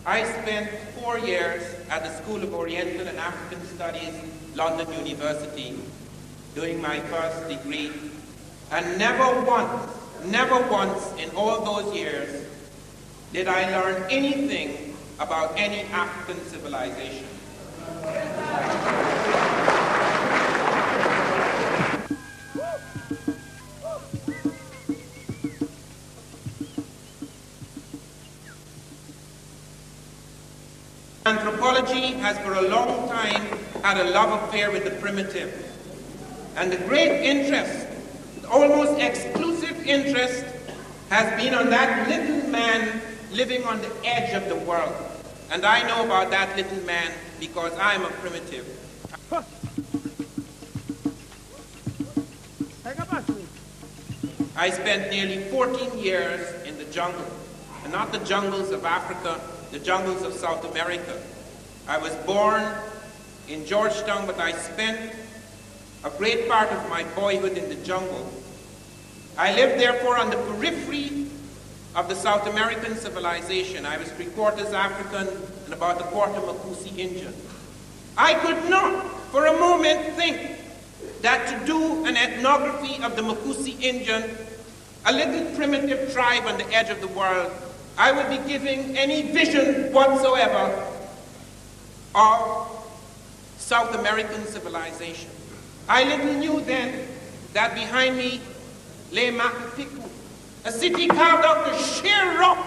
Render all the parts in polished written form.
I spent 4 years at the School of Oriental and African Studies, London University, doing my first degree, and never once in all those years did I learn anything about any African civilization. Anthropology has for a long time had a love affair with the primitive. And the great interest, almost exclusive interest, has been on that little man living on the edge of the world. And I know about that little man because I'm a primitive. I spent nearly 14 years in the jungle, and not the jungles of Africa, the jungles of South America. I was born in Georgetown, but I spent a great part of my boyhood in the jungle. I lived therefore on the periphery of the South American civilization. I was 3/4 African and about 1/4 Makusi Indian. I could not for a moment think that to do an ethnography of the Makusi Indian, a little primitive tribe on the edge of the world, I would be giving any vision whatsoever of South American civilization. I little knew then that behind me lay Machu Picchu, a city carved out of sheer rock,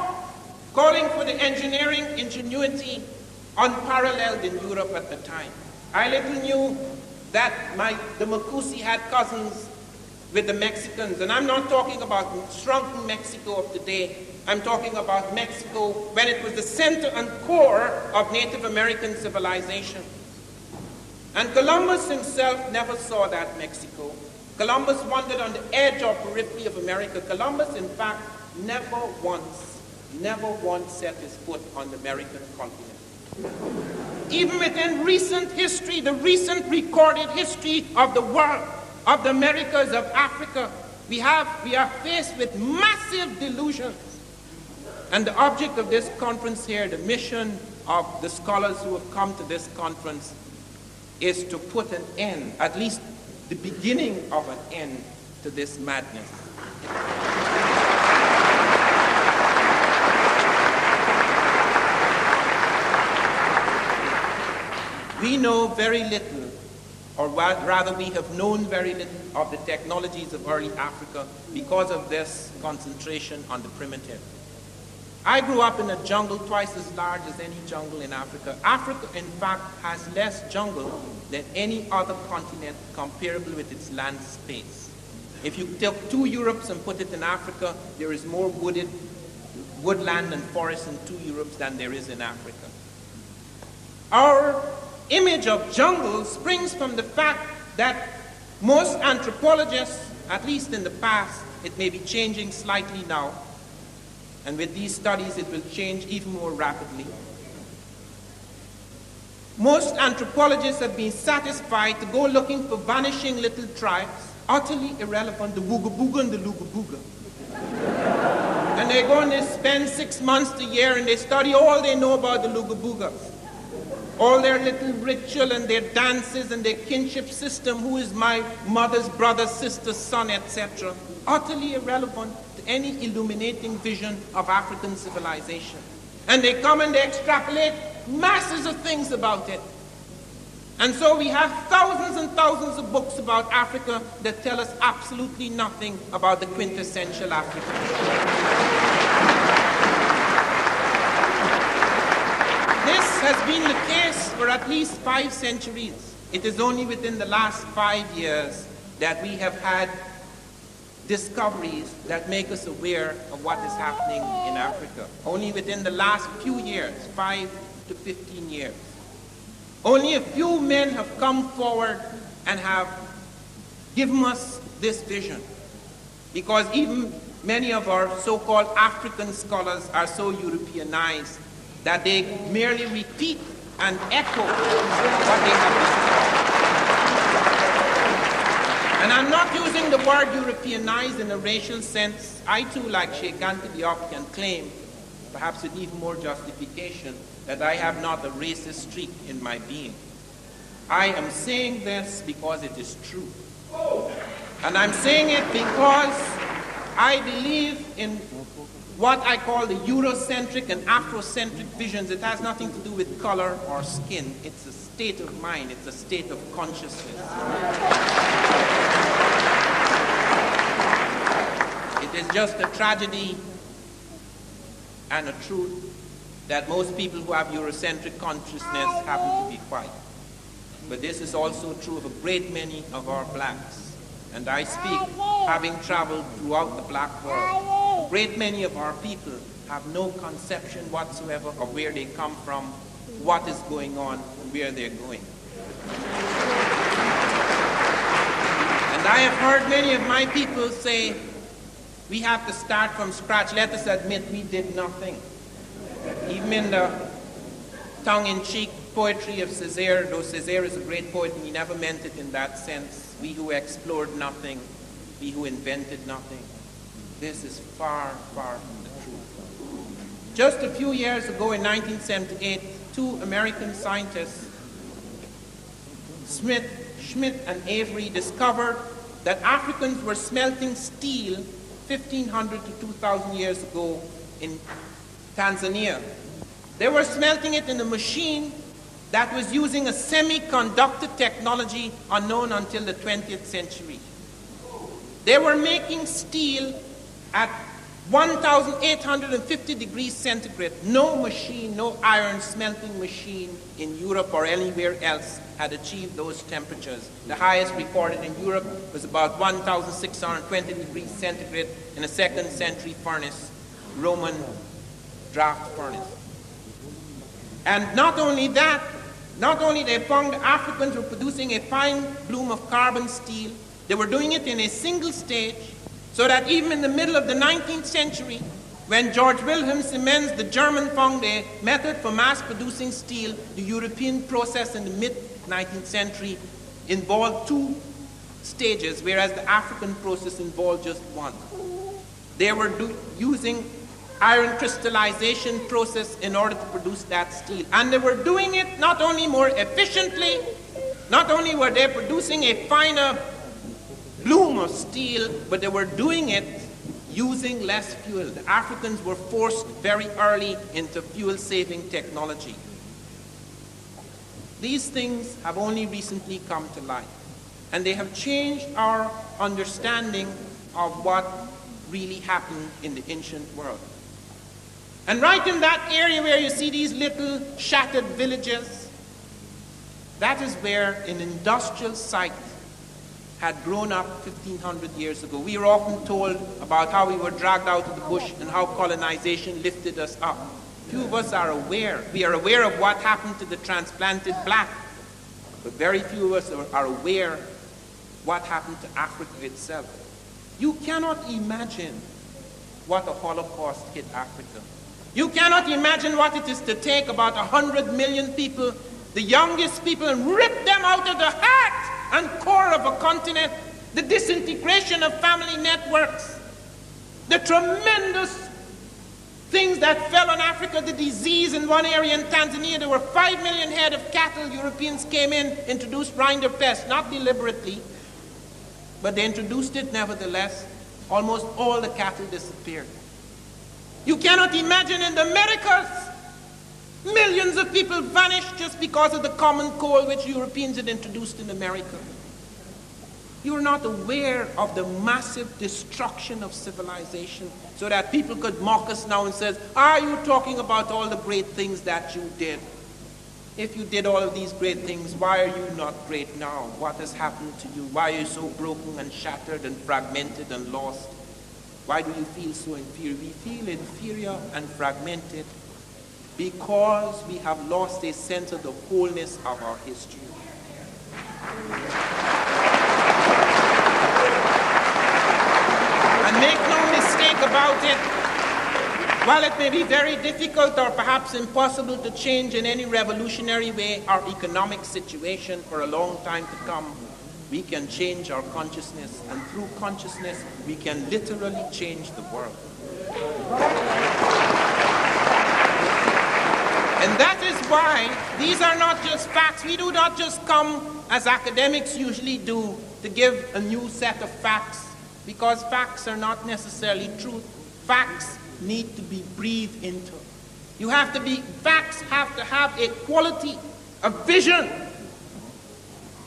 calling for the engineering ingenuity unparalleled in Europe at the time. I little knew that the Makusi had cousins with the Mexicans, and I'm not talking about shrunken Mexico of today. I'm talking about Mexico when it was the center and core of Native American civilization. And Columbus himself never saw that Mexico. Columbus wandered on the edge or periphery of America. Columbus, in fact, never once set his foot on the American continent. Even within recent history, the recent recorded history of the world, of the Americas, of Africa, we are faced with massive delusions. And the object of this conference here, the mission of the scholars who have come to this conference, is to put an end, at least the beginning of an end, to this madness. We know very little, or rather we have known very little of the technologies of early Africa because of this concentration on the primitive. I grew up in a jungle twice as large as any jungle in Africa. Africa, in fact, has less jungle than any other continent comparable with its land space. If you take 2 Europes and put it in Africa, there is more woodland and forest in 2 Europes than there is in Africa. Our image of jungle springs from the fact that most anthropologists, at least in the past, it may be changing slightly now, and with these studies it will change even more rapidly. Most anthropologists have been satisfied to go looking for vanishing little tribes, utterly irrelevant, the Wooga and the Luga. And they go and they spend 6 months a year and they study all they know about the Luga. All their little ritual and their dances and their kinship system, who is my mother's brother, sister's son, etc. Utterly irrelevant to any illuminating vision of African civilization. And they come and they extrapolate masses of things about it. And so we have thousands and thousands of books about Africa that tell us absolutely nothing about the quintessential African. This has been the case for at least 5 centuries. It is only within the last 5 years that we have had discoveries that make us aware of what is happening in Africa. Only within the last few years, 5 to 15 years. Only a few men have come forward and have given us this vision. Because even many of our so-called African scholars are so Europeanized that they merely repeat and echo what they have discovered. And I'm not using the word Europeanized in a racial sense. I too, like Sheikh Anta Diop, can claim perhaps with even more justification, that I have not a racist streak in my being. I am saying this because it is true. And I'm saying it because I believe in what I call the Eurocentric and Afrocentric visions. It has nothing to do with color or skin. It's a state of mind. It's a state of consciousness. It is just a tragedy and a truth that most people who have Eurocentric consciousness happen to be white. But this is also true of a great many of our blacks. And I speak having traveled throughout the black world. A great many of our people have no conception whatsoever of where they come from, what is going on, and where they're going. And I have heard many of my people say, we have to start from scratch. Let us admit we did nothing. Even in the tongue-in-cheek poetry of Césaire, though Césaire is a great poet and he never meant it in that sense, we who explored nothing, we who invented nothing. This is far, far from the truth. Just a few years ago in 1978, two American scientists, Schmidt and Avery, discovered that Africans were smelting steel 1,500 to 2,000 years ago in Tanzania. They were smelting it in a machine that was using a semiconductor technology unknown until the 20th century. They were making steel at 1,850 degrees centigrade. No machine, no iron smelting machine in Europe or anywhere else had achieved those temperatures. The highest recorded in Europe was about 1,620 degrees centigrade in a second century furnace, Roman draft furnace. And not only that, not only they found the Africans were producing a fine bloom of carbon steel, they were doing it in a single stage, so that even in the middle of the 19th century, when George Wilhelm Siemens, the German, found a method for mass-producing steel, the European process in the mid-19th century involved two stages, whereas the African process involved just one. They were using iron crystallization process in order to produce that steel. And they were doing it not only more efficiently, not only were they producing a finer bloom of steel, but they were doing it using less fuel. The Africans were forced very early into fuel-saving technology. These things have only recently come to light, and they have changed our understanding of what really happened in the ancient world. And right in that area where you see these little shattered villages, that is where an industrial site had grown up 1,500 years ago. We are often told about how we were dragged out of the bush and how colonization lifted us up. Few of us are aware. We are aware of what happened to the transplanted black, but very few of us are aware what happened to Africa itself. You cannot imagine what a Holocaust hit Africa. You cannot imagine what it is to take about 100 million people, the youngest people, and rip them out of the heart and core of a continent, the disintegration of family networks, the tremendous things that fell on Africa, the disease in one area in Tanzania. There were 5 million head of cattle. Europeans came in, introduced rinderpest, not deliberately, but they introduced it nevertheless. Almost all the cattle disappeared. You cannot imagine in the Americas, millions of people vanished just because of the common coal which Europeans had introduced in America. You are not aware of the massive destruction of civilization, so that people could mock us now and say, are you talking about all the great things that you did? If you did all of these great things, why are you not great now? What has happened to you? Why are you so broken and shattered and fragmented and lost? Why do you feel so inferior? We feel inferior and fragmented because we have lost a sense of the wholeness of our history. And make no mistake about it, while it may be very difficult or perhaps impossible to change in any revolutionary way our economic situation for a long time to come, we can change our consciousness, and through consciousness, we can literally change the world. And that is why these are not just facts. We do not just come, as academics usually do, to give a new set of facts, because facts are not necessarily truth. Facts need to be breathed into. Facts have to have a quality, a vision.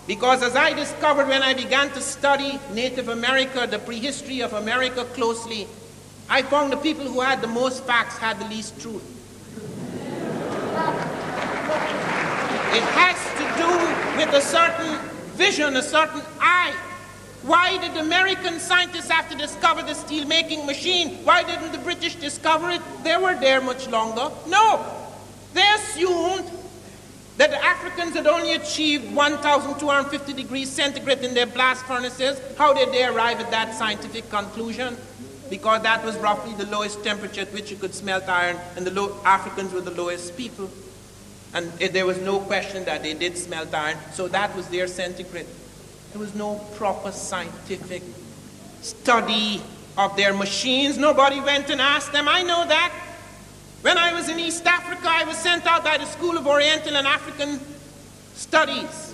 Because as I discovered when I began to study Native America, the prehistory of America closely, I found the people who had the most facts had the least truth. It has to do with a certain vision, a certain eye. Why did American scientists have to discover the steel-making machine? Why didn't the British discover it? They were there much longer. No. They assumed that the Africans had only achieved 1,250 degrees centigrade in their blast furnaces. How did they arrive at that scientific conclusion? Because that was roughly the lowest temperature at which you could smelt iron, and the Africans were the lowest people. And there was no question that they did smelt iron, so that was their centigrade. There was no proper scientific study of their machines. Nobody went and asked them. I know that. When I was in East Africa, I was sent out by the School of Oriental and African Studies,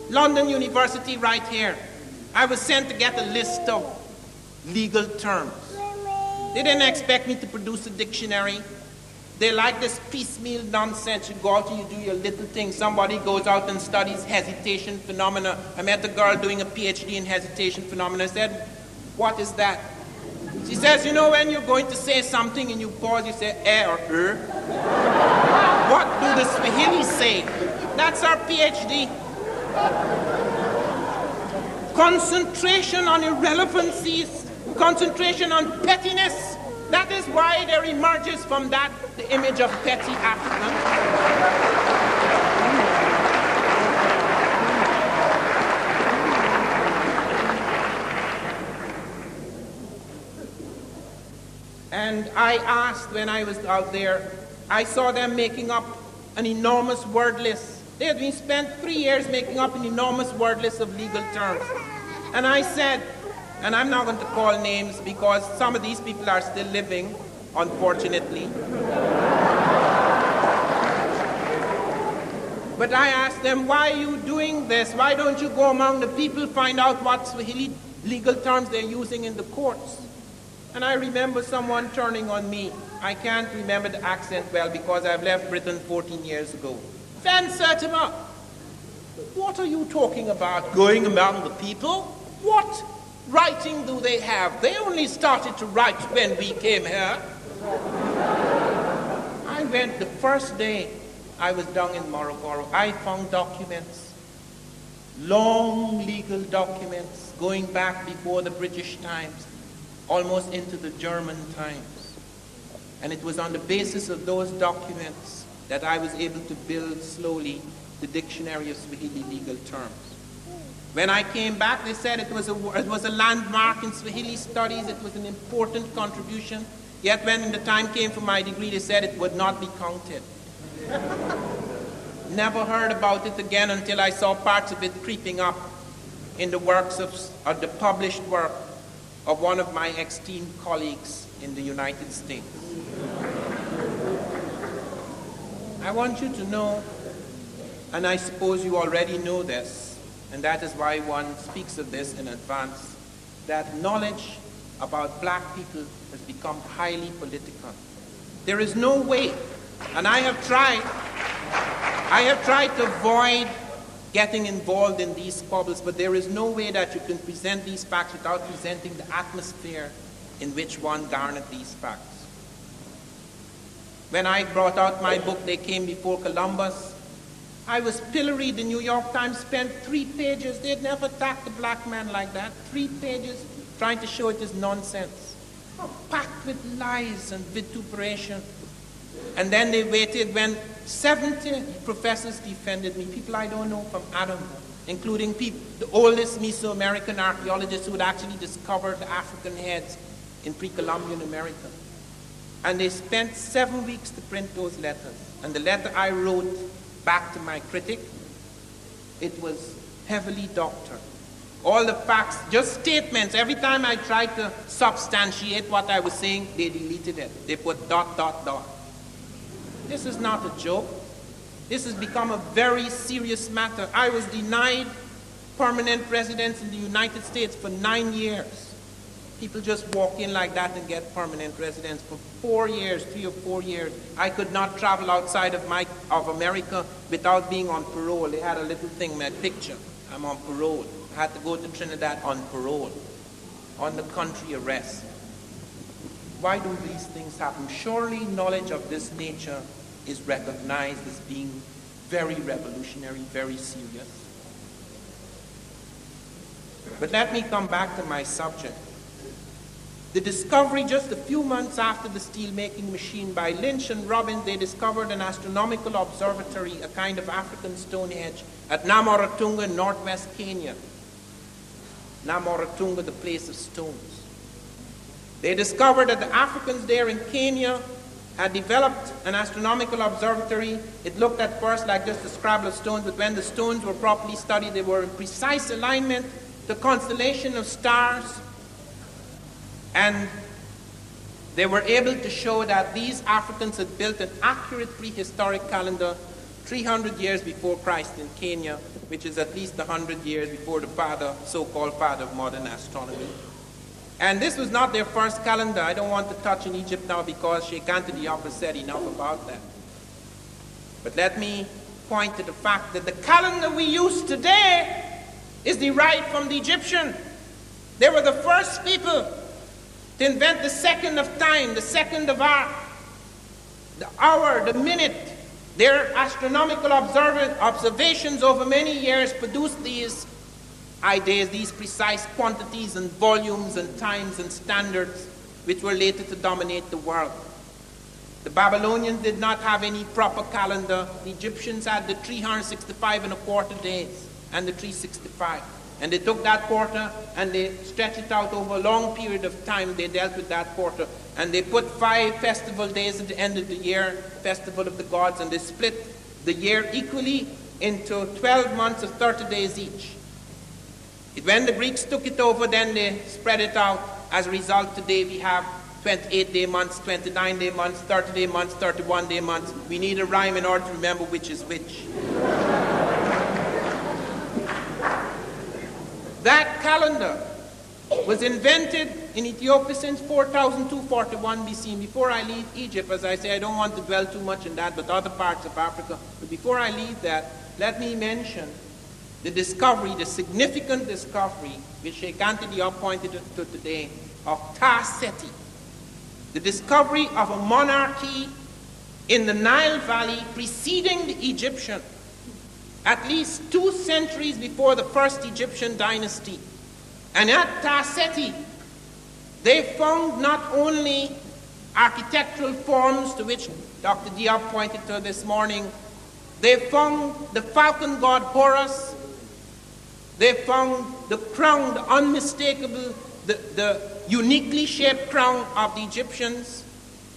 London University right here. I was sent to get a list of legal terms. They didn't expect me to produce a dictionary. They like this piecemeal nonsense. You go out and you do your little thing. Somebody goes out and studies hesitation phenomena. I met a girl doing a PhD in hesitation phenomena. I said, what is that? She says, you know when you're going to say something and you pause, you say or What do the Swahili say? That's our PhD. Concentration on irrelevancies, concentration on pettiness. That is why there emerges from that the image of petty African. And I asked when I was out there, I saw them making up an enormous word list. They had been spent 3 years making up an enormous word list of legal terms. And I said, and I'm not going to call names because some of these people are still living, unfortunately. But I asked them, why are you doing this? Why don't you go among the people, find out what Swahili legal terms they're using in the courts? And I remember someone turning on me. I can't remember the accent well because I've left Britain 14 years ago. Van Sertima, what are you talking about? Going among the people? What writing do they have? They only started to write when we came here. I went the first day I was down in Morogoro. I found documents, long legal documents going back before the British times, almost into the German times. And it was on the basis of those documents that I was able to build slowly the dictionary of Swahili legal terms. When I came back, they said it was a landmark in Swahili studies. It was an important contribution. Yet when the time came for my degree, they said it would not be counted. Never heard about it again until I saw parts of it creeping up in the works of the published work of one of my esteemed colleagues in the United States. I want you to know, and I suppose you already know this, and that is why one speaks of this in advance, that knowledge about black people has become highly political. There is no way, and I have tried to avoid getting involved in these squabbles, but there is no way that you can present these facts without presenting the atmosphere in which one garnered these facts. When I brought out my book, They Came Before Columbus, I was pilloried. The New York Times spent 3 pages. They'd never attacked a black man like that. 3 pages trying to show it is nonsense. Packed with lies and vituperation. And then they waited when 70 professors defended me, people I don't know from Adam, including the oldest Mesoamerican archaeologists who had actually discovered the African heads in pre-Columbian America. And they spent 7 weeks to print those letters. And the letter I wrote back to my critic, it was heavily doctored. All the facts, just statements. Every time I tried to substantiate what I was saying, they deleted it. They put ... This is not a joke. This has become a very serious matter. I was denied permanent residence in the United States for 9 years. People just walk in like that and get permanent residence for 4 years, 3 or 4 years. I could not travel outside of America without being on parole. They had a little thing, my picture. I'm on parole. I had to go to Trinidad on parole, on the country arrest. Why do these things happen? Surely knowledge of this nature is recognized as being very revolutionary, very serious. But let me come back to my subject. The discovery just a few months after the steel-making machine by Lynch and Robbins, they discovered an astronomical observatory, a kind of African Stonehenge, at Namoratunga, northwest Kenya. Namoratunga, the place of stones. They discovered that the Africans there in Kenya had developed an astronomical observatory. It looked at first like just a scrabble of stones, but when the stones were properly studied, they were in precise alignment, the constellation of stars. And they were able to show that these Africans had built an accurate prehistoric calendar 300 years before Christ in Kenya, which is at least 100 years before the father, so-called father of modern astronomy. And this was not their first calendar. I don't want to touch on Egypt now because Sheikh Anta Diop has said enough about that. But let me point to the fact that the calendar we use today is derived from the Egyptian. They were the first people to invent the second of time, the second of art, the hour, the minute. Their astronomical observations over many years produced these ideas, these precise quantities and volumes and times and standards which were later to dominate the world. The Babylonians did not have any proper calendar. The Egyptians had the 365 and a quarter days and the 365. And they took that quarter and they stretched it out over a long period of time. They dealt with that quarter. And they put 5 festival days at the end of the year, festival of the gods, and they split the year equally into 12 months of 30 days each. When the Greeks took it over, then they spread it out. As a result, today we have 28-day months, 29-day months, 30-day months, 31-day months. We need a rhyme in order to remember which is which. That calendar was invented in Ethiopia since 4241 BC. And before I leave Egypt, as I say, I don't want to dwell too much on that, but other parts of Africa. But before I leave that, let me mention the discovery, the significant discovery, which Sheikh Anta Diop pointed to today, of Ta-Seti. The discovery of a monarchy in the Nile Valley preceding the Egyptian, at least 2 centuries before the first Egyptian dynasty. And at Ta-Seti, they found not only architectural forms to which Dr. Diop pointed to this morning, they found the falcon god Horus, they found the crown, the unmistakable, the uniquely shaped crown of the Egyptians.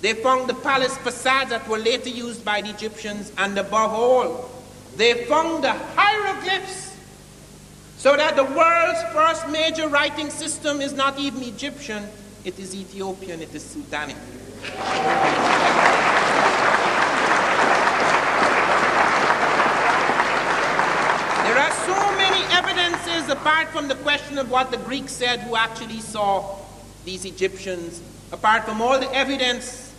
They found the palace facades that were later used by the Egyptians, and above all, they found the hieroglyphs, so that the world's first major writing system is not even Egyptian, it is Ethiopian, it is Sudanic. There are so many evidences, apart from the question of what the Greeks said who actually saw these Egyptians, apart from all the evidence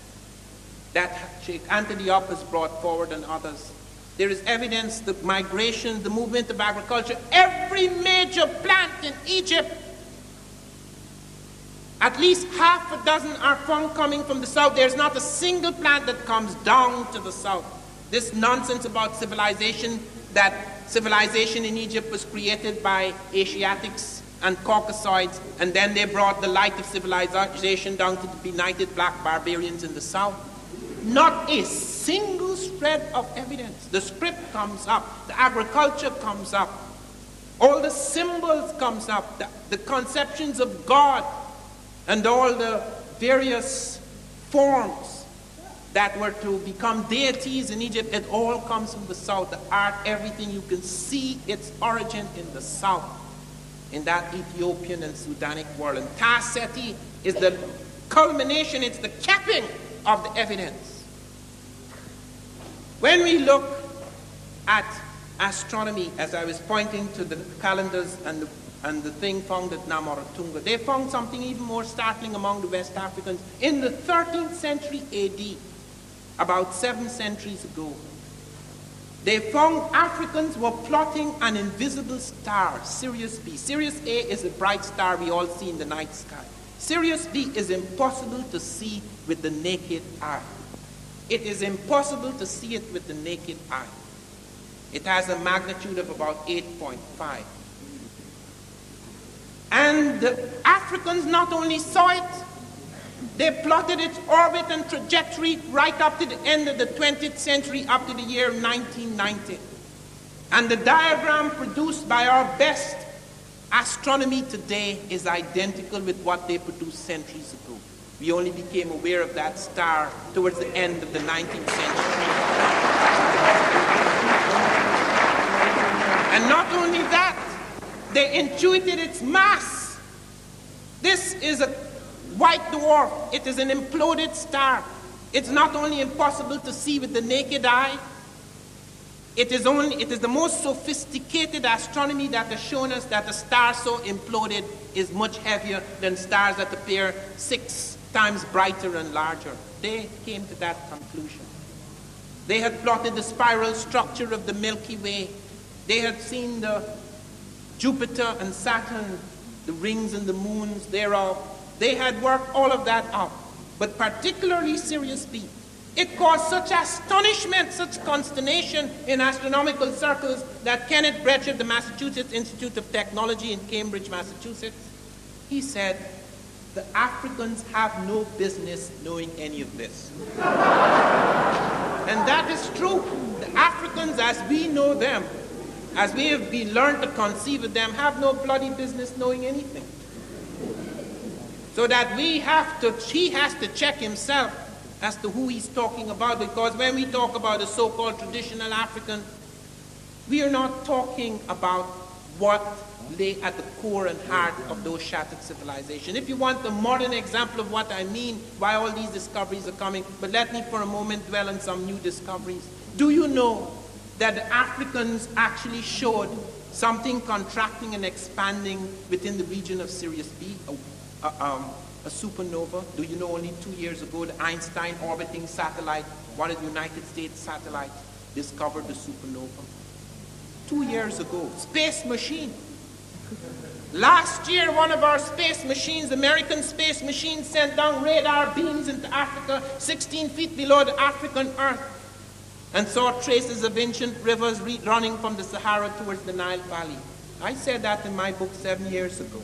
that Sheikh Anta Diop has brought forward and others. There is evidence, the migration, the movement of agriculture. Every major plant in Egypt, at least half a dozen are found coming from the south. There's not a single plant that comes down to the south. This nonsense about civilization, that civilization in Egypt was created by Asiatics and Caucasoids, and then they brought the light of civilization down to the benighted black barbarians in the south. Not a single shred of evidence. The script comes up, the agriculture comes up, all the symbols comes up, the conceptions of God, and all the various forms that were to become deities in Egypt. It all comes from the south. The art, everything, you can see its origin in the south, in that Ethiopian and Sudanic world. And Ta-Seti is the culmination, it's the capping of the evidence. When we look at astronomy, as I was pointing to the calendars and the thing found at Namaratunga, they found something even more startling among the West Africans. In the 13th century AD, about 7 centuries ago, they found Africans were plotting an invisible star, Sirius B. Sirius A is a bright star we all see in the night sky. Sirius B is impossible to see with the naked eye. It is impossible to see it with the naked eye. It has a magnitude of about 8.5. And the Africans not only saw it, they plotted its orbit and trajectory right up to the end of the 20th century, up to the year 1990. And the diagram produced by our best astronomy today is identical with what they produced centuries ago. We only became aware of that star towards the end of the 19th century. And not only that, they intuited its mass. This is a white dwarf. It is an imploded star. It's not only impossible to see with the naked eye, it is the most sophisticated astronomy that has shown us that a star so imploded is much heavier than stars that appear 6 times brighter and larger. They came to that conclusion. They had plotted the spiral structure of the Milky Way. They had seen the Jupiter and Saturn, the rings and the moons thereof. They had worked all of that out. But particularly Sirius B. It caused such astonishment, such consternation in astronomical circles that Kenneth Brecher of the Massachusetts Institute of Technology in Cambridge, Massachusetts, he said, the Africans have no business knowing any of this. And that is true. The Africans, as we know them, as we have been learned to conceive of them, have no bloody business knowing anything. So that he has to check himself as to who he's talking about, because when we talk about the so-called traditional African, we are not talking about what lay at the core and heart of those shattered civilizations. If you want a modern example of what I mean, why all these discoveries are coming, but let me for a moment dwell on some new discoveries. Do you know that the Africans actually showed something contracting and expanding within the region of Sirius B, a supernova? Do you know only 2 years ago the Einstein orbiting satellite, one of the United States satellites, discovered the supernova? 2 years ago. Space machine. Last year, one of our space machines, American space machines, sent down radar beams into Africa 16 feet below the African Earth and saw traces of ancient rivers running from the Sahara towards the Nile Valley. I said that in my book 7 years ago.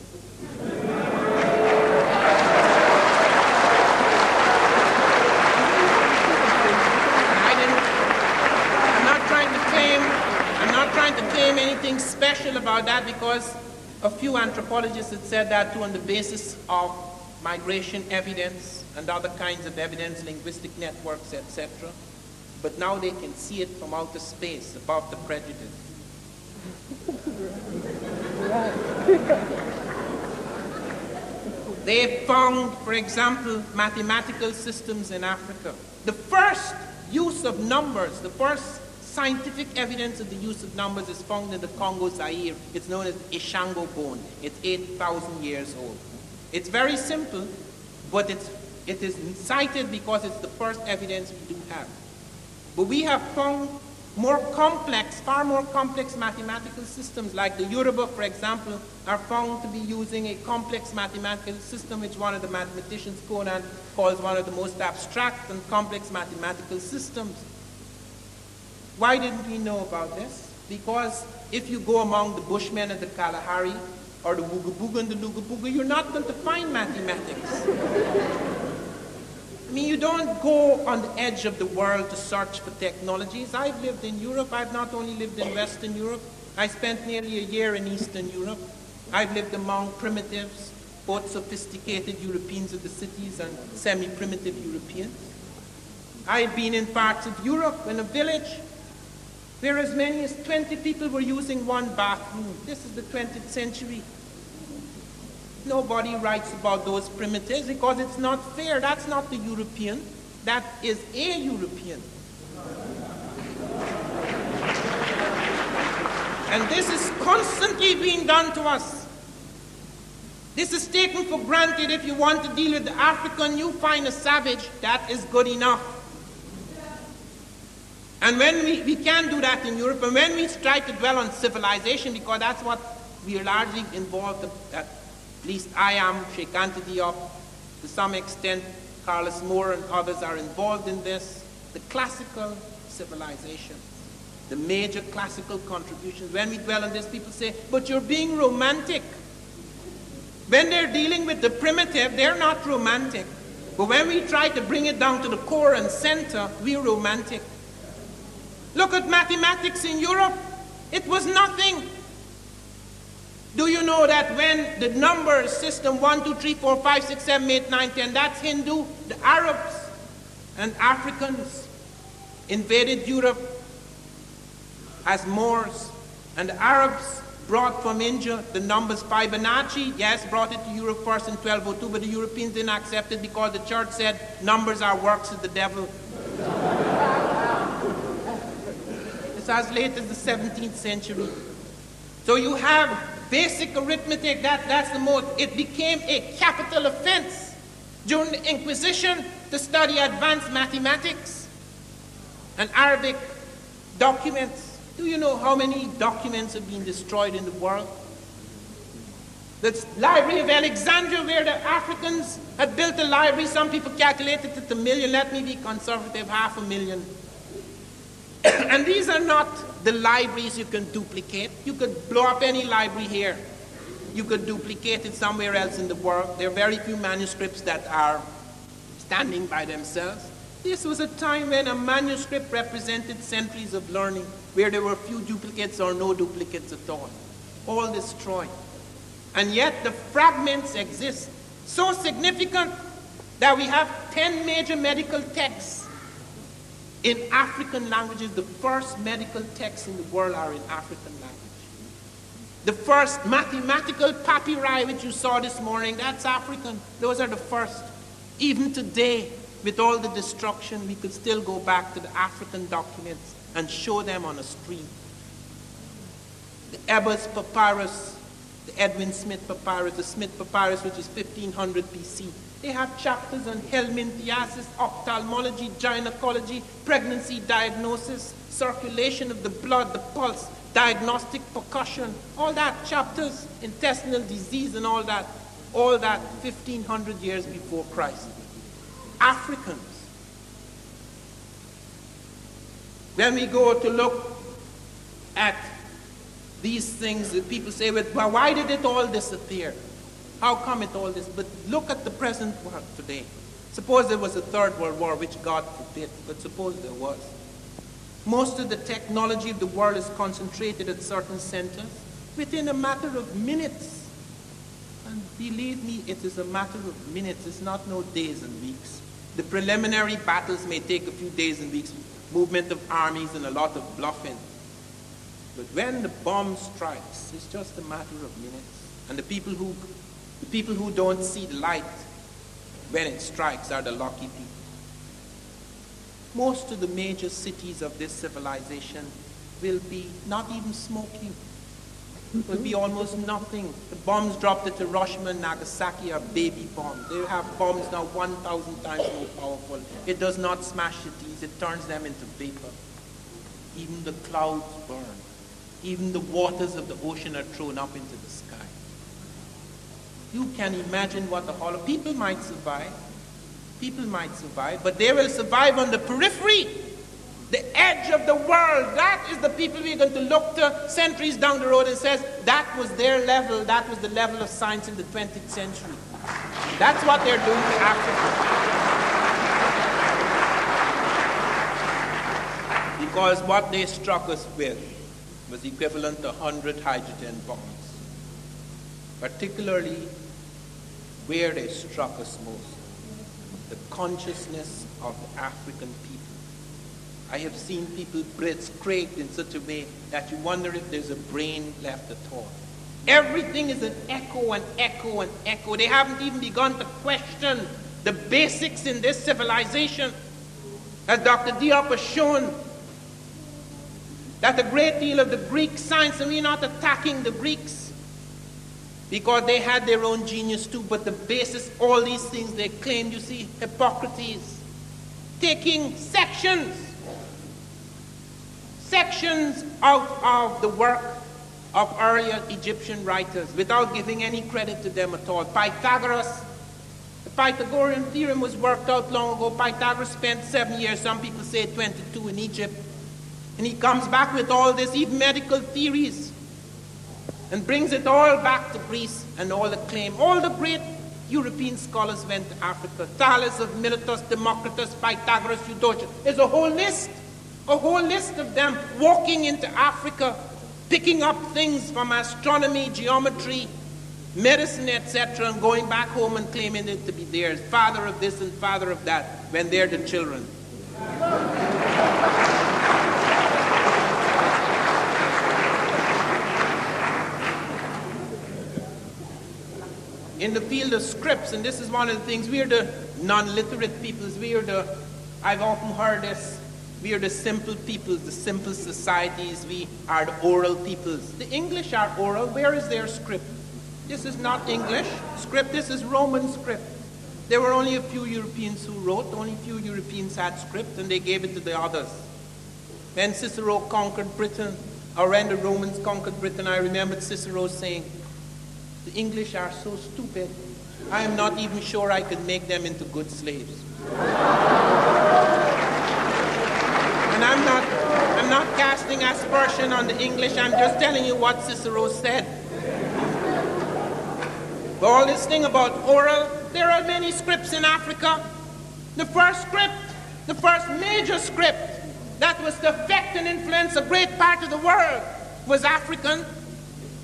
I'm not trying to claim anything special about that, because a few anthropologists had said that too on the basis of migration evidence and other kinds of evidence, linguistic networks, etc. But now they can see it from outer space, above the prejudice. They found, for example, mathematical systems in Africa. The first use of numbers, the first scientific evidence of the use of numbers is found in the Congo Zaire. It's known as the Ishango bone. It's 8,000 years old. It's very simple, but it is cited because it's the first evidence we do have. But we have found far more complex mathematical systems, like the Yoruba, for example, are found to be using a complex mathematical system which one of the mathematicians, Conan, calls one of the most abstract and complex mathematical systems. Why didn't we know about this? Because if you go among the Bushmen of the Kalahari, or the Wugabuga and the Lugabuga, you're not going to find mathematics. I mean, you don't go on the edge of the world to search for technologies. I've lived in Europe. I've not only lived in Western Europe. I spent nearly a year in Eastern Europe. I've lived among primitives, both sophisticated Europeans of the cities and semi-primitive Europeans. I've been in parts of Europe, in a village, where as many as 20 people were using one bathroom. This is the 20th century. Nobody writes about those primitives because it's not fair. That's not the European. That is a European. And this is constantly being done to us. This is taken for granted. If you want to deal with the African, you find a savage, that is good enough. And when we can't do that in Europe, and when we try to dwell on civilization, because that's what we are largely involved, at least I am, Sheikh Anta Diop, to some extent, Carlos Moore and others are involved in this, the classical civilization, the major classical contributions. When we dwell on this, people say, but you're being romantic. When they're dealing with the primitive, they're not romantic. But when we try to bring it down to the core and center, we're romantic. Look at mathematics in Europe. It was nothing. Do you know that when the number system 1, 2, 3, 4, 5, 6, 7, 8, 9, 10, that's Hindu, the Arabs and Africans invaded Europe as Moors, and the Arabs brought from India the numbers Fibonacci, yes, brought it to Europe first in 1202, but the Europeans didn't accept it because the church said numbers are works of the devil. It's as late as the 17th century. So you have basic arithmetic, that's the most. It became a capital offense during the Inquisition to study advanced mathematics and Arabic documents. Do you know how many documents have been destroyed in the world? The Library of Alexandria, where the Africans had built a library, some people calculated it at 1 million. Let me be conservative, 500,000. And these are not the libraries you can duplicate. You could blow up any library here. You could duplicate it somewhere else in the world. There are very few manuscripts that are standing by themselves. This was a time when a manuscript represented centuries of learning, where there were few duplicates or no duplicates at all destroyed. And yet the fragments exist, so significant that we have 10 major medical texts in African languages. The first medical texts in the world are in African language. The first mathematical papyri, which you saw this morning, that's African. Those are the first. Even today, with all the destruction, we could still go back to the African documents and show them on a screen. The Ebers papyrus, the Edwin Smith papyrus, the Smith papyrus, which is 1500 BC. They have chapters on helminthiasis, ophthalmology, gynecology, pregnancy diagnosis, circulation of the blood, the pulse, diagnostic percussion, all that, chapters, intestinal disease and all that 1500 years before Christ. Africans. When we go to look at these things, people say, well, why did it all disappear? How come it all this? But look at the present world today. Suppose there was a third world war, which God forbid, but suppose there was. Most of the technology of the world is concentrated at certain centers within a matter of minutes. And believe me, it is a matter of minutes. It's not no days and weeks. The preliminary battles may take a few days and weeks, movement of armies and a lot of bluffing. But when the bomb strikes, it's just a matter of minutes. And the people who don't see the light when it strikes are the lucky people. Most of the major cities of this civilization will be not even smoking. It will be almost nothing. The bombs dropped at Hiroshima and Nagasaki are baby bombs. They have bombs now 1,000 times more powerful. It does not smash cities, it turns them into vapor. Even the clouds burn. Even the waters of the ocean are thrown up into the sky. You can imagine what the hollow... People might survive, but they will survive on the periphery, the edge of the world. That is the people we're going to look to centuries down the road and says, that was their level, that was the level of science in the 20th century. That's what they're doing to Africa. Because what they struck us with was equivalent to 100 hydrogen bombs. Particularly where they struck us most, the consciousness of the African people. I have seen people scraped in such a way that you wonder if there's a brain left at all. Everything is an echo and echo and echo. They haven't even begun to question the basics in this civilization. As Dr. Diop has shown, that a great deal of the Greek science, and we're not attacking the Greeks, because they had their own genius too, but the basis, all these things they claimed, you see, Hippocrates, taking sections out of the work of earlier Egyptian writers without giving any credit to them at all. Pythagoras, the Pythagorean theorem was worked out long ago. Pythagoras spent 7 years, some people say 22, in Egypt. And he comes back with all this, even medical theories, and brings it all back to Greece and all the claim. All the great European scholars went to Africa. Thales of Miletus, Democritus, Pythagoras, Eudoxus. There's a whole list of them walking into Africa, picking up things from astronomy, geometry, medicine, etc., and going back home and claiming it to be theirs. Father of this and father of that, when they're the children. In the field of scripts, and this is one of the things, we're the non-literate peoples, I've often heard this, we are the simple peoples, the simple societies, we are the oral peoples. The English are oral. Where is their script? This is not English script, this is Roman script. There were only a few Europeans who wrote, only a few Europeans had script, and they gave it to the others. When Cicero conquered Britain, or when the Romans conquered Britain, I remembered Cicero saying, the English are so stupid, I am not even sure I could make them into good slaves. And I'm not casting aspersion on the English, I'm just telling you what Cicero said. But all this thing about oral, there are many scripts in Africa. The first major script that was to affect and influence a great part of the world was African.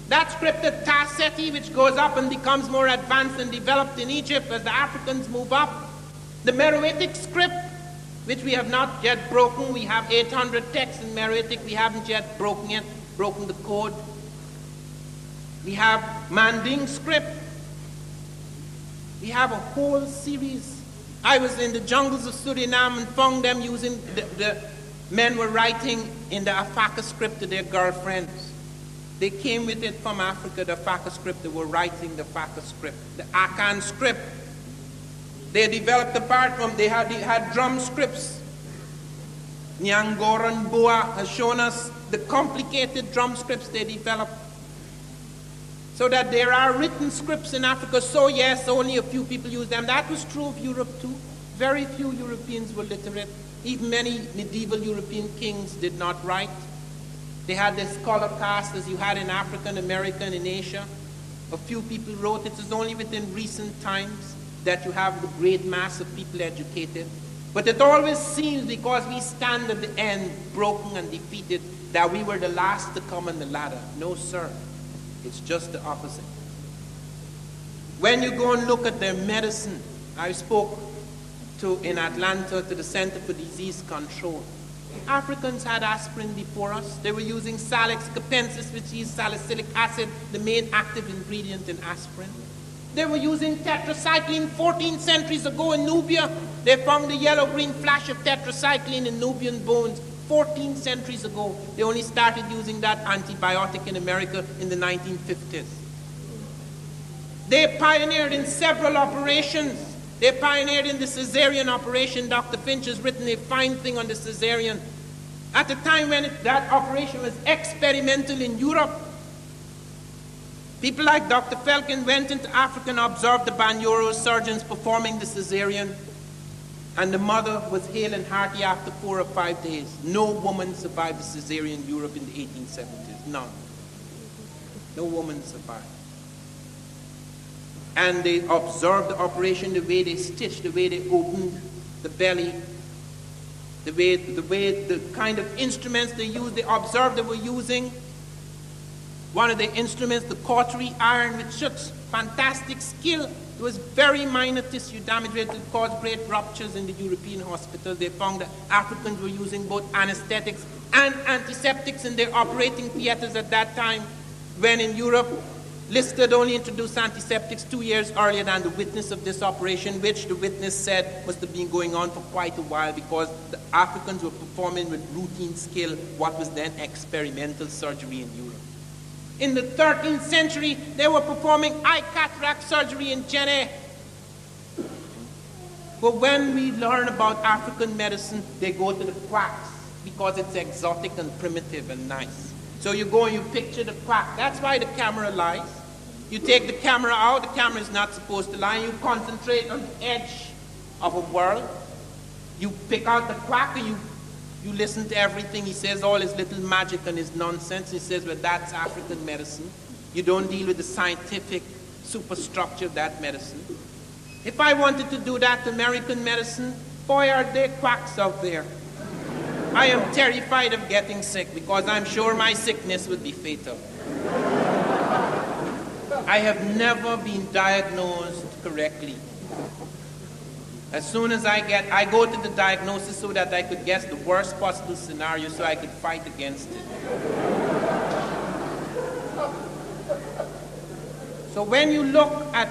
That script of Tasseti, which goes up and becomes more advanced and developed in Egypt as the Africans move up. The Meroitic script, which we have not yet broken. We have 800 texts in Meroitic. We haven't yet broken the code. We have Manding script. We have a whole series. I was in the jungles of Suriname and found them using, the men were writing in the Afaka script to their girlfriends. They came with it from Africa, the Afaka script. They were writing the Afaka script. The Akan script. They developed apart from, they had drum scripts. Nyangoran Boa has shown us the complicated drum scripts they developed. So that there are written scripts in Africa. So yes, only a few people use them. That was true of Europe too. Very few Europeans were literate. Even many medieval European kings did not write. They had this scholar caste as you had in Africa and America and in Asia. A few people wrote. It is only within recent times that you have the great mass of people educated. But it always seems, because we stand at the end, broken and defeated, that we were the last to come on the ladder. No, sir. It's just the opposite. When you go and look at their medicine, I spoke in Atlanta to the Center for Disease Control. Africans had aspirin before us. They were using Salix capensis, which is salicylic acid, the main active ingredient in aspirin. They were using tetracycline 14 centuries ago in Nubia. They found the yellow-green flash of tetracycline in Nubian bones 14 centuries ago. They only started using that antibiotic in America in the 1950s. They pioneered in several operations. They pioneered in the cesarean operation. Dr. Finch has written a fine thing on the cesarean. At the time when that operation was experimental in Europe, people like Dr. Felkin went into Africa and observed the Banyoro surgeons performing the cesarean, and the mother was hale and hearty after 4 or 5 days. No woman survived the cesarean in Europe in the 1870s. None. No woman survived. And they observed the operation, the way they stitched, the way they opened the belly, the kind of instruments they used. They observed they were using one of the instruments, the cautery iron, with such fantastic skill. It was very minor tissue damage. It caused great ruptures in the European hospitals. They found that Africans were using both anesthetics and antiseptics in their operating theaters at that time, when in Europe Listed only introduced antiseptics 2 years earlier than the witness of this operation, which the witness said must have been going on for quite a while because the Africans were performing with routine skill what was then experimental surgery in Europe. In the 13th century, they were performing eye cataract surgery in Guinea. But when we learn about African medicine, they go to the quacks because it's exotic and primitive and nice. So you go and you picture the quack. That's why the camera lies. You take the camera out, the camera is not supposed to lie, and you concentrate on the edge of a world. You pick out the quack and you listen to everything he says, all his little magic and his nonsense. He says, well, that's African medicine. You don't deal with the scientific superstructure of that medicine. If I wanted to do that to American medicine, boy, are there quacks out there. I am terrified of getting sick because I'm sure my sickness would be fatal. I have never been diagnosed correctly. As soon as I go to the diagnosis so that I could guess the worst possible scenario so I could fight against it. So when you look at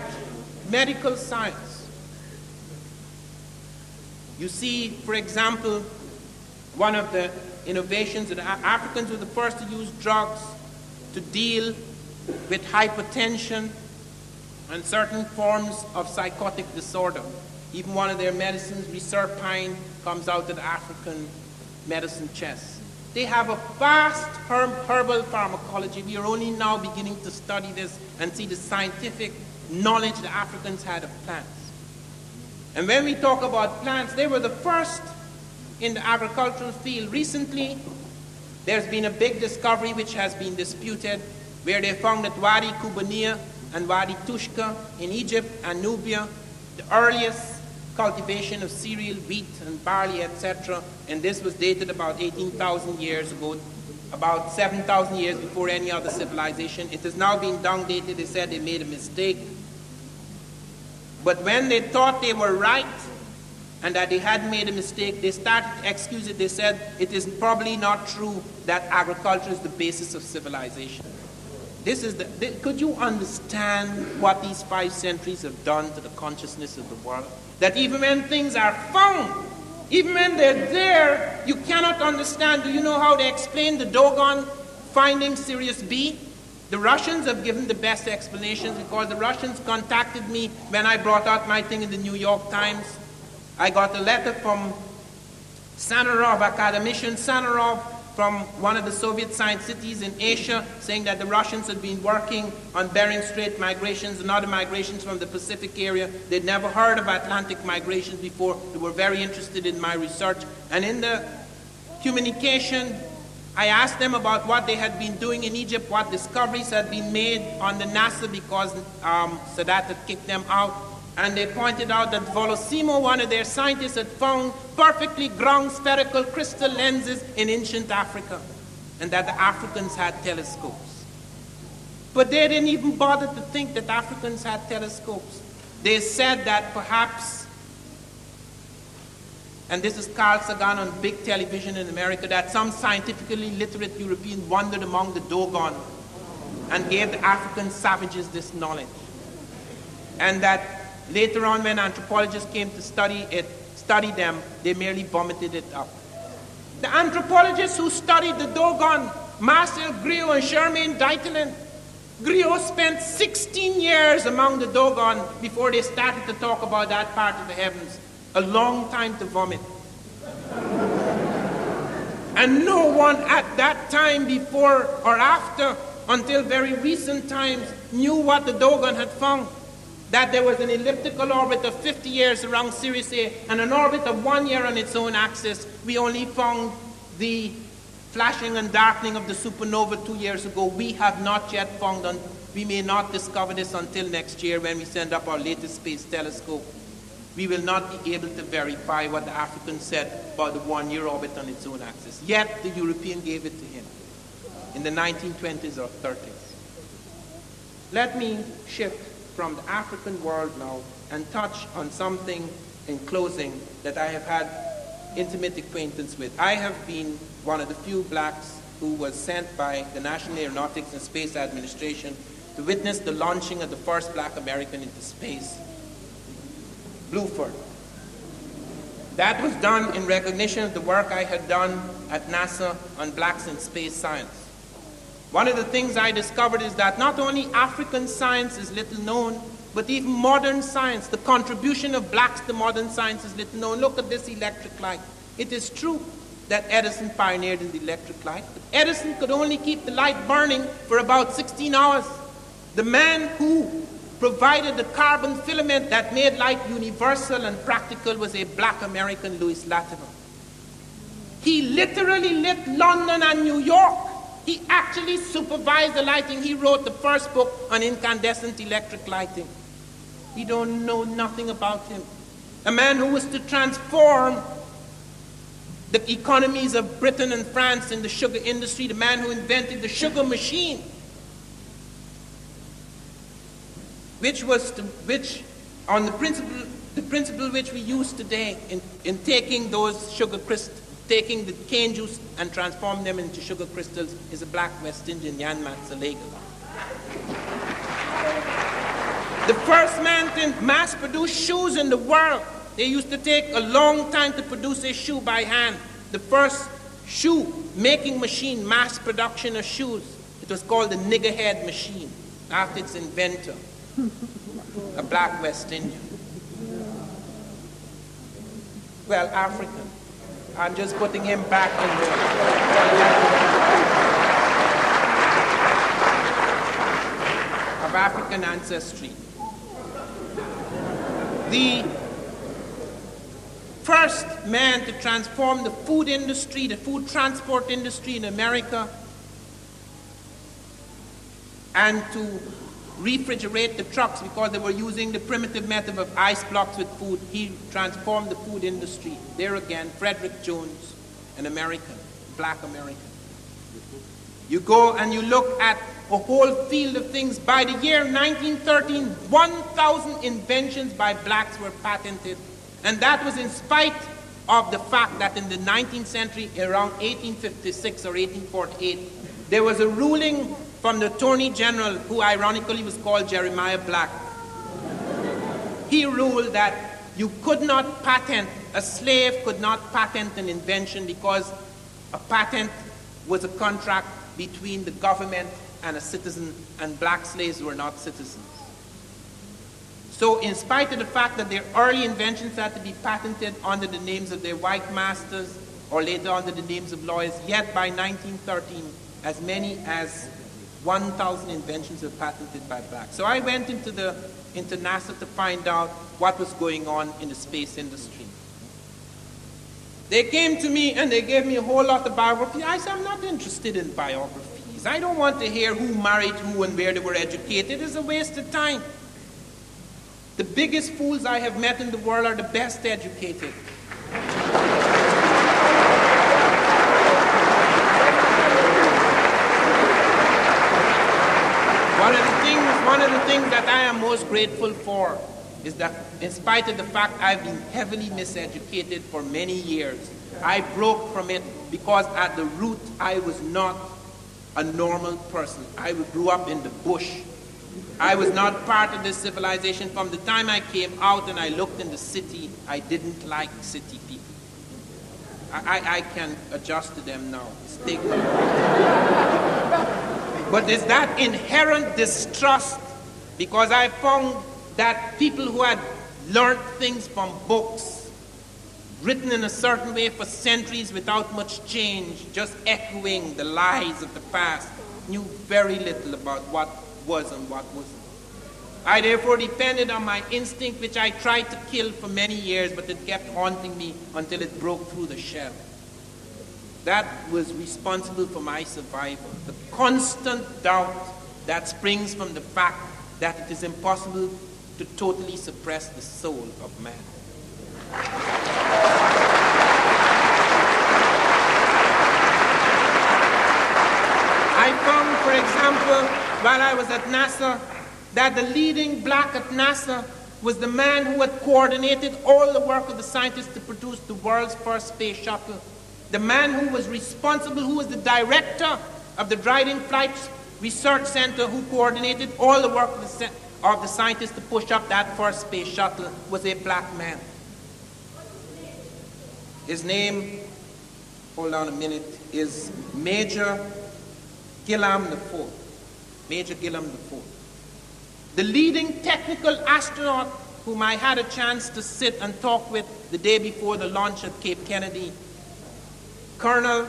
medical science, you see, for example, one of the innovations that Africans were the first to use drugs to deal with hypertension and certain forms of psychotic disorder. Even one of their medicines, reserpine, comes out of the African medicine chest. They have a vast herbal pharmacology. We are only now beginning to study this and see the scientific knowledge the Africans had of plants. And when we talk about plants, they were the first in the agricultural field. Recently, there's been a big discovery which has been disputed, where they found that Wadi Kubania and Wadi Tushka in Egypt and Nubia, the earliest cultivation of cereal, wheat and barley, etc. And this was dated about 18,000 years ago, about 7,000 years before any other civilization. It has now been down-dated. They said they made a mistake. But when they thought they were right and that they had made a mistake, they started to excuse it. They said it is probably not true that agriculture is the basis of civilization. Could you understand what these 5 centuries have done to the consciousness of the world? That even when things are found, even when they're there, you cannot understand. Do you know how they explain the Dogon finding Sirius B? The Russians have given the best explanations because the Russians contacted me when I brought out my thing in the New York Times. I got a letter from Sanarov, academician Sanarov, from one of the Soviet science cities in Asia, saying that the Russians had been working on Bering Strait migrations and other migrations from the Pacific area. They'd never heard of Atlantic migrations before. They were very interested in my research. And in the communication, I asked them about what they had been doing in Egypt, what discoveries had been made on the NASA because Sadat had kicked them out. And they pointed out that Volosimo, one of their scientists, had found perfectly ground spherical crystal lenses in ancient Africa, and that the Africans had telescopes. But they didn't even bother to think that Africans had telescopes. They said that perhaps, and this is Carl Sagan on big television in America, that some scientifically literate European wandered among the Dogon and gave the African savages this knowledge. And that later on, when anthropologists came to study them, they merely vomited it up. The anthropologists who studied the Dogon, Marcel Griot and Charmaine Dietelin, Griot spent 16 years among the Dogon before they started to talk about that part of the heavens. A long time to vomit. And no one at that time, before or after, until very recent times, knew what the Dogon had found. That there was an elliptical orbit of 50 years around Sirius A and an orbit of 1 year on its own axis. We only found the flashing and darkening of the supernova 2 years ago. We have not yet found, and we may not discover this until next year when we send up our latest space telescope. We will not be able to verify what the African said about the 1 year orbit on its own axis. Yet the European gave it to him in the 1920s or 30s. Let me shift from the African world now and touch on something in closing that I have had intimate acquaintance with. I have been one of the few blacks who was sent by the National Aeronautics and Space Administration to witness the launching of the first black American into space, Bluford. That was done in recognition of the work I had done at NASA on blacks in space science. One of the things I discovered is that not only African science is little known, but even modern science, the contribution of blacks to modern science is little known. Look at this electric light. It is true that Edison pioneered in the electric light, but Edison could only keep the light burning for about 16 hours. The man who provided the carbon filament that made light universal and practical was a black American, Louis Latimer. He literally lit London and New York. He actually supervised the lighting. He wrote the first book on incandescent electric lighting. We don't know nothing about him. A man who was to transform the economies of Britain and France in the sugar industry, the man who invented the sugar machine, which on the principle which we use today in taking those sugar crystals, taking the cane juice and transforming them into sugar crystals, is a black West Indian, Jan Matsalega. The first man to mass produce shoes in the world. They used to take a long time to produce a shoe by hand. The first shoe making machine, mass production of shoes, it was called the niggerhead machine, after its inventor, a black West Indian. Well, African. I'm just putting him back in the of African ancestry. The first man to transform the food industry, the food transport industry in America, and to refrigerate the trucks because they were using the primitive method of ice blocks with food. He transformed the food industry. There again, Frederick Jones, an American, black American. You go and you look at a whole field of things. By the year 1913, 1,000 inventions by blacks were patented. And that was in spite of the fact that in the 19th century, around 1856 or 1848, there was a ruling from the Attorney General, who ironically was called Jeremiah Black. He ruled that you could not patent, a slave could not patent an invention because a patent was a contract between the government and a citizen, and black slaves were not citizens. So in spite of the fact that their early inventions had to be patented under the names of their white masters or later under the names of lawyers, yet by 1913, as many as 1,000 inventions were patented by blacks. So I went into NASA to find out what was going on in the space industry. They came to me and they gave me a whole lot of biography. I said, I'm not interested in biographies. I don't want to hear who married who and where they were educated. It's a waste of time. The biggest fools I have met in the world are the best educated. One of the things that I am most grateful for is that in spite of the fact I've been heavily miseducated for many years, I broke from it because at the root I was not a normal person. I grew up in the bush. I was not part of this civilization. From the time I came out and I looked in the city, I didn't like city people. I can adjust to them now. Stigma. But there's that inherent distrust, because I found that people who had learned things from books, written in a certain way for centuries without much change, just echoing the lies of the past, knew very little about what was and what wasn't. I therefore depended on my instinct, which I tried to kill for many years, but it kept haunting me until it broke through the shell. That was responsible for my survival. The constant doubt that springs from the fact that it is impossible to totally suppress the soul of man. I found, for example, while I was at NASA, that the leading black at NASA was the man who had coordinated all the work of the scientists to produce the world's first space shuttle. The man who was responsible, who was the director of the Dryden Flight research center who coordinated all the work of the scientists to push up that first space shuttle was a black man. His name, hold on a minute, is Major Gillam IV. Major Gillam IV. The leading technical astronaut whom I had a chance to sit and talk with the day before the launch at Cape Kennedy, Colonel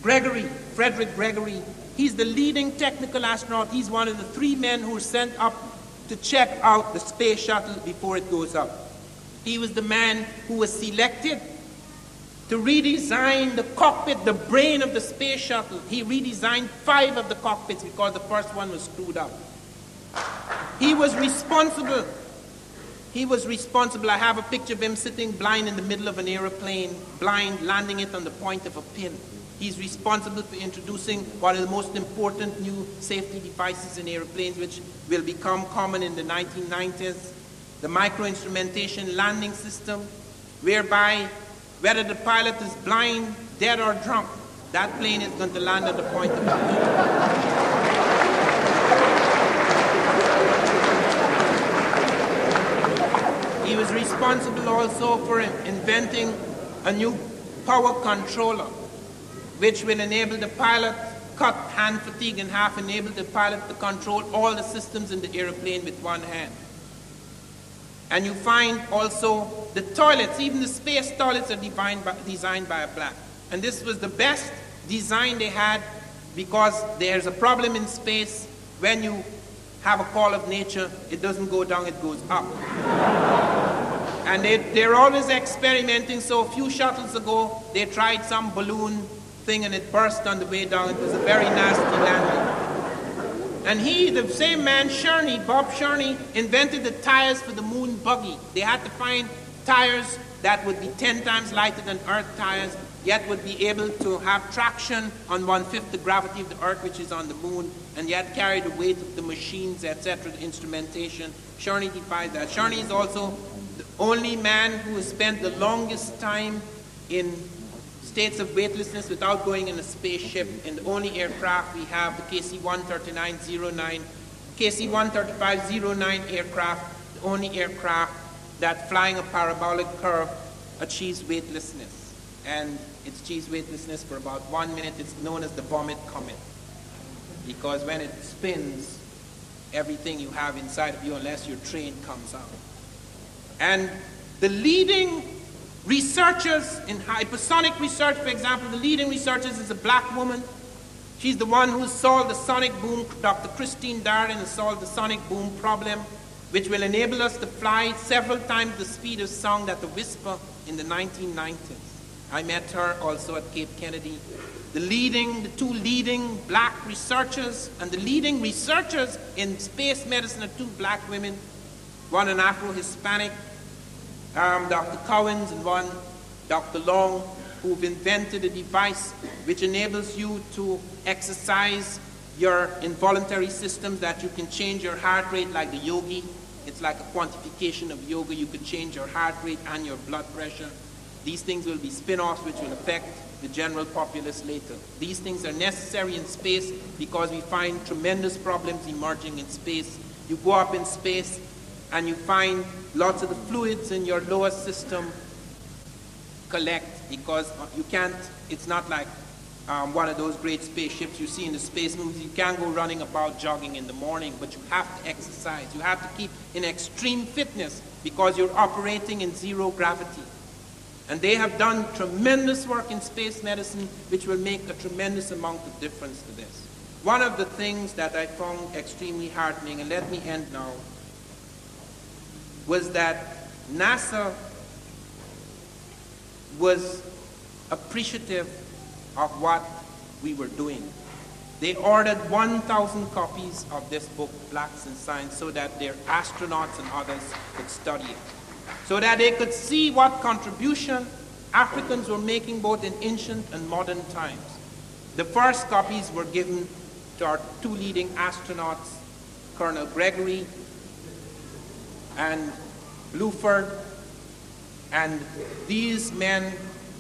Gregory, Frederick Gregory. He's the leading technical astronaut. He's one of the 3 men who were sent up to check out the space shuttle before it goes up. He was the man who was selected to redesign the cockpit, the brain of the space shuttle. He redesigned 5 of the cockpits because the first one was screwed up. He was responsible. I have a picture of him sitting blind in the middle of an aeroplane, blind, landing it on the point of a pin. He's responsible for introducing one of the most important new safety devices in airplanes, which will become common in the 1990s, the micro-instrumentation landing system, whereby whether the pilot is blind, dead, or drunk, that plane is going to land at the point of impact. He was responsible also for inventing a new power controller, which will enable the pilot, cut hand fatigue in half, enable the pilot to control all the systems in the airplane with one hand. And you find also the toilets, even the space toilets are designed by a black. And this was the best design they had, because there's a problem in space. When you have a call of nature, it doesn't go down, it goes up. And they're always experimenting. So a few shuttles ago, they tried some balloon thing and it burst on the way down. It was a very nasty landing. And he, the same man, Bob Sherney, invented the tires for the moon buggy. They had to find tires that would be 10 times lighter than Earth tires, yet would be able to have traction on 1/5 the gravity of the Earth, which is on the moon, and yet carry the weight of the machines, etc., the instrumentation. Sherney devised that. Sherney is also the only man who has spent the longest time in states of weightlessness without going in a spaceship. In the only aircraft we have, the KC-139-09, KC-135-09 aircraft, the only aircraft that flying a parabolic curve achieves weightlessness. And it achieves weightlessness for about 1 minute. It's known as the vomit comet, because when it spins, everything you have inside of you, unless your train comes out. And the leading researchers in hypersonic research, for example, the leading researchers is a black woman. She's the one who solved the sonic boom. Dr. Christine Darden has solved the sonic boom problem, which will enable us to fly several times the speed of sound at the whisper in the 1990s. I met her also at Cape Kennedy. The 2 leading black researchers, and the leading researchers in space medicine are 2 black women, one an Afro-Hispanic, Dr. Cowens, and one Dr. Long, who've invented a device which enables you to exercise your involuntary systems, that you can change your heart rate like the yogi. It's like a quantification of yoga. You could change your heart rate and your blood pressure. These things will be spin-offs which will affect the general populace later. These things are necessary in space because we find tremendous problems emerging in space. You go up in space and you find lots of the fluids in your lower system collect, because you can't, it's not like one of those great spaceships you see in the space movies. You can't go running about jogging in the morning, but you have to exercise. You have to keep in extreme fitness because you're operating in zero gravity. And they have done tremendous work in space medicine, which will make a tremendous amount of difference to this. One of the things that I found extremely heartening, and let me end now, was that NASA was appreciative of what we were doing. They ordered 1,000 copies of this book, Blacks in Science, so that their astronauts and others could study it, so that they could see what contribution Africans were making both in ancient and modern times. The first copies were given to our 2 leading astronauts, Colonel Gregory and Bluford, and these men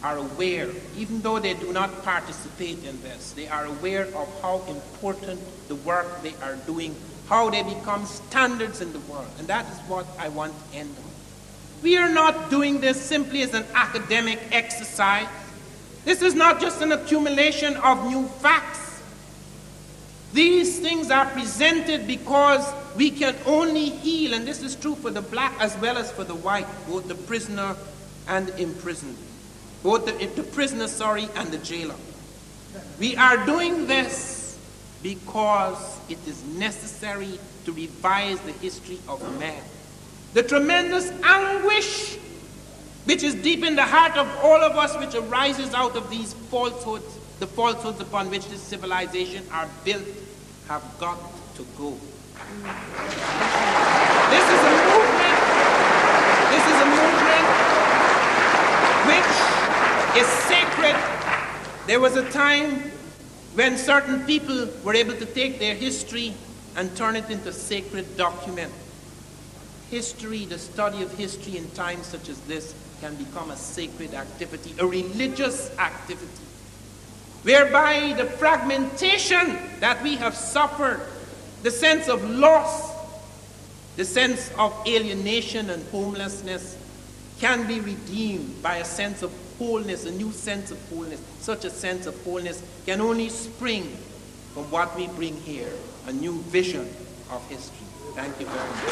are aware, even though they do not participate in this, they are aware of how important the work they are doing, how they become standards in the world. And that is what I want to end on. We are not doing this simply as an academic exercise. This is not just an accumulation of new facts. These things are presented because we can only heal, and this is true for the black as well as for the white, both the prisoner and the imprisoned, both the prisoner, and the jailer. We are doing this because it is necessary to revise the history of man. The tremendous anguish which is deep in the heart of all of us, which arises out of these falsehoods, the falsehoods upon which this civilization are built, have got to go. This is a movement. This is a movement which is sacred. There was a time when certain people were able to take their history and turn it into sacred document. History, the study of history in times such as this, can become a sacred activity, a religious activity, whereby the fragmentation that we have suffered, the sense of loss, the sense of alienation and homelessness, can be redeemed by a sense of wholeness, a new sense of wholeness. Such a sense of wholeness can only spring from what we bring here, a new vision of history. Thank you very much.